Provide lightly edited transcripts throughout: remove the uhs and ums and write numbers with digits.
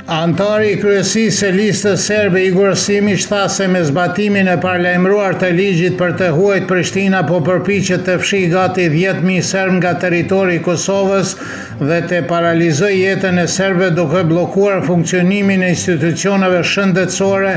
Antari i kryesisë së listës serbe Igor Simić tha se me zbatimin e paralajmëruar të ligjit për të huajt Prishtina po përpiqet të fshijë gati 10.000 serb nga territori i Kosovës dhe të paralizojë jetën e serbëve duke bllokuar funksionimin e institucioneve shëndetësore,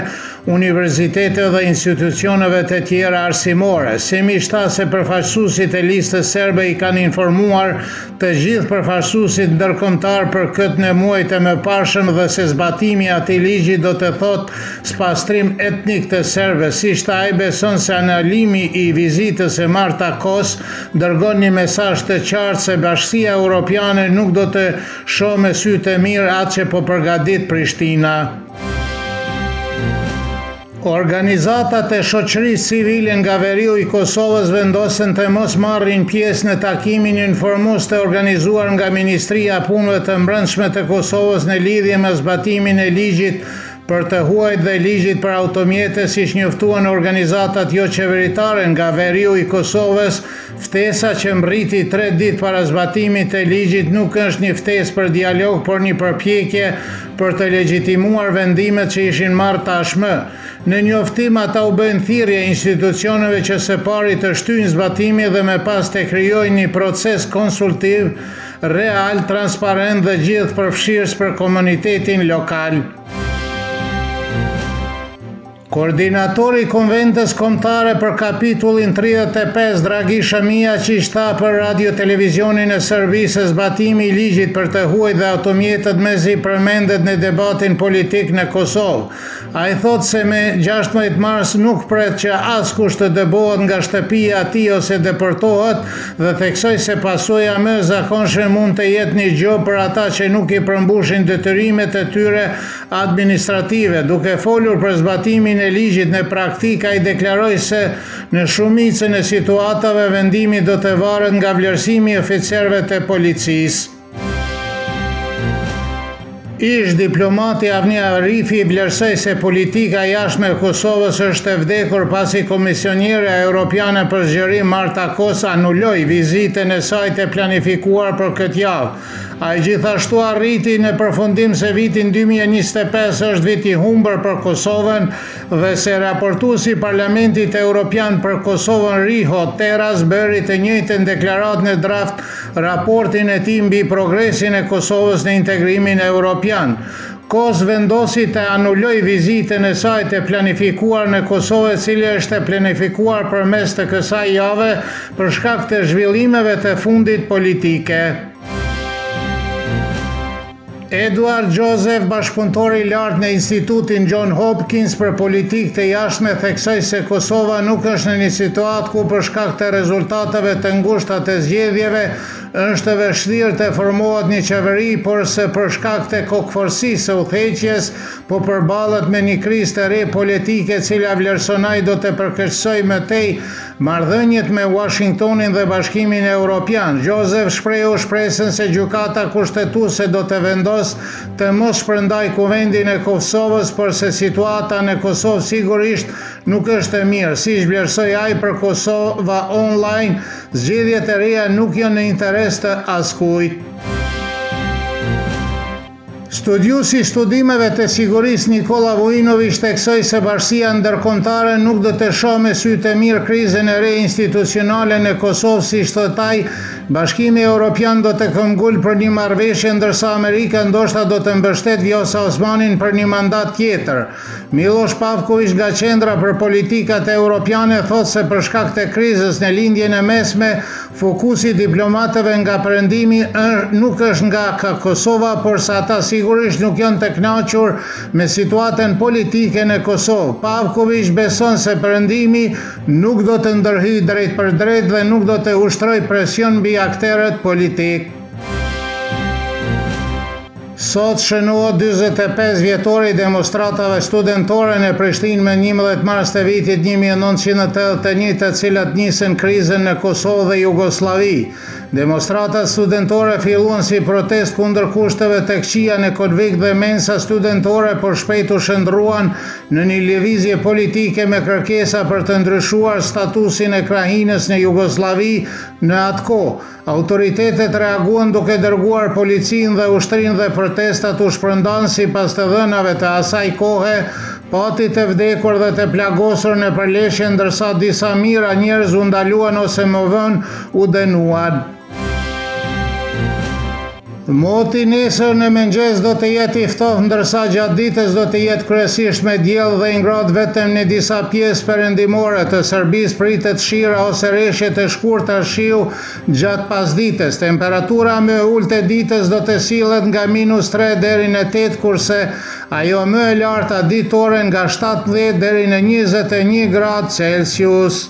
universiteteve dhe institucioneve të tjera arsimore. Simić tha se përfaqësuesit e listës serbe i kanë informuar të gjithë përfaqësuesit ndërkombëtar për këtë në muajt e mëparshëm dhe se zbatimi i atij ligji do të thotë spastrim etnik të serbëve. Siç tha ai, beson se analimi i vizitës së Marta Kos dërgon një mesazh të qartë se Bashkia Evropiane nuk do të shohë me sy të mirë atë që po përgatit Prishtina. Organizatat e shoqërisë civile nga veriu i Kosovës vendosen të mos marrin pjesë në takimin informues të organizuar nga Ministria e Punëve të Brendshme të Kosovës në lidhje me zbatimin e ligjit për të huajt dhe ligjit për automjete, siç njoftuan organizatat jo qeveritare nga veriu i Kosovës. Ftesa që mbriti 3 ditë para zbatimit të ligjit nuk është një ftesë për dialog, por një përpjekje për të legjitimuar vendimet që ishin marrë tashmë. Në njoftim ata u bëjnë thirrje institucioneve që së pari të shtyjnë zbatimin dhe më pas të krijojnë një proces konsultiv, real, transparent dhe gjithëpërfshirës për komunitetin lokal. Koordinatori i Konventës Kombëtare për kapitullin 35 Dragi Shamia që tha për radio televizionin e Serbisë se zbatimi i ligjit për të huajt dhe automjetet mezi përmendet në debatin politik në Kosovë. Ai thotë se me 16 mars nuk pret që askush të dëbohet nga shtëpia e tij ose deportohet dhe theksoi se pasojë më e zakonshme mund të jetë një gjë për ata që nuk i përmbushin detyrimet e tyre administrative. Duke folur për zbatimin e ligjit në praktikë, ai deklaroi se në shumicën e situatave vendimi do të varet nga vlerësimi i oficerëve të policisë. Ish diplomati Avnia Arifi vlerësoi se politika jashtme e Kosovës është e vdekur pasi komisionjera europiane për zgjerim Marta Kos anuloi vizitën e saj të planifikuar për këtë javë. Ai gjithashtu arriti në përfundim se vitin 2025 është vit i humbur për Kosovën dhe se raportuesi i Parlamentit Evropian për Kosovën Riho Teras bëri të njëjtën deklaratë në draft raportin e tij mbi progresin e Kosovës në integrimin evropian. Kos vendosi të anuloj vizitën e saj të planifikuar në Kosovë, e cila është planifikuar përmes të kësaj jave për shkak të zhvillimeve të fundit politike. Edward Joseph, bashkëpunëtori i lartë në Institutin John Hopkins për politikë të jashtme, theksoi se Kosova nuk është në një situatë ku për shkak të rezultateve të ngushta të zgjedhjeve është vështirë të formohet një qeveri, por se për shkak të kokëforësisë së udhëheqjes po përballet me një krizë të re politike, e cila vlerëson ai do të përkeqësojë më tej marrëdhëniet me Washingtonin dhe Bashkimin Evropian. Joseph shprehu shpresën se gjykata kushtetuese do të vendos të mos shpërndaj kuvendin e Kosovës, por se situata në Kosovë sigurisht nuk është e mirë. Siç vlerësoi ai për Kosova Online, zgjedhjet e reja nuk janë në interes të askujt. Studiuesi i studimeve të sigurisë Nikola Vujinović theksoi se bashkia ndërkombëtare nuk do të shohë me sy të mirë krizën e re institucionale në Kosovë, siç thotë ai. Bashkimi Evropian do të këmbgul për një marrëveshje, ndërsa Amerika ndoshta do të mbështet Vjosa Osmanin për një mandat tjetër. Miloš Pavković nga Qendra për Politikat Evropiane thotë se për shkak të krizës në lindjen e mesme, fokusi diplomatëve nga perëndimi nuk është nga Kosova, por se ata sigurisht nuk janë të kënaqur me situatën politike në Kosovë. Pavković beson se perëndimi nuk do të ndërhyjë drejt për drejt dhe nuk do të ushtrojë presion mbi aktorët politik. Sot shënohet 45 vjetori i demonstratave studentore në Prishtinë me 11 mars të vitit 1981, të cilat nisën krizën në Kosovë dhe Jugosllavi. Demonstratat studentore filluan si protestë kundër kushteve të këqija në Kodvik dhe mensa studentore, por shpejt u shndruan në një lëvizje politike me kërkesa për të ndryshuar statusin e Krajinës në Jugosllavi në atë kohë. Autoritetet reaguan duke dërguar policinë dhe ushtrinë dhe për protestat u shpërndan sipas të dhënave të asaj kohe, pati të vdekur dhe të plagosur në përleshje, ndërsa disa mijëra njerëz u ndaluan ose më vonë u dënuan. Moti nesër në mëngjes do të jetë i ftohtë, ndërsa gjatë ditës do të jetë kryesisht me diell dhe i ngrohtë vetëm në disa pjesë perëndimore të Serbisë pritet shira ose rreshje të shkurtra shiu gjatë pasdites. Temperatura më e ulët e ditës do të sillet nga -3 deri në 8, kurse ajo më e larta ditore nga 17 deri në 21 gradë Celsius.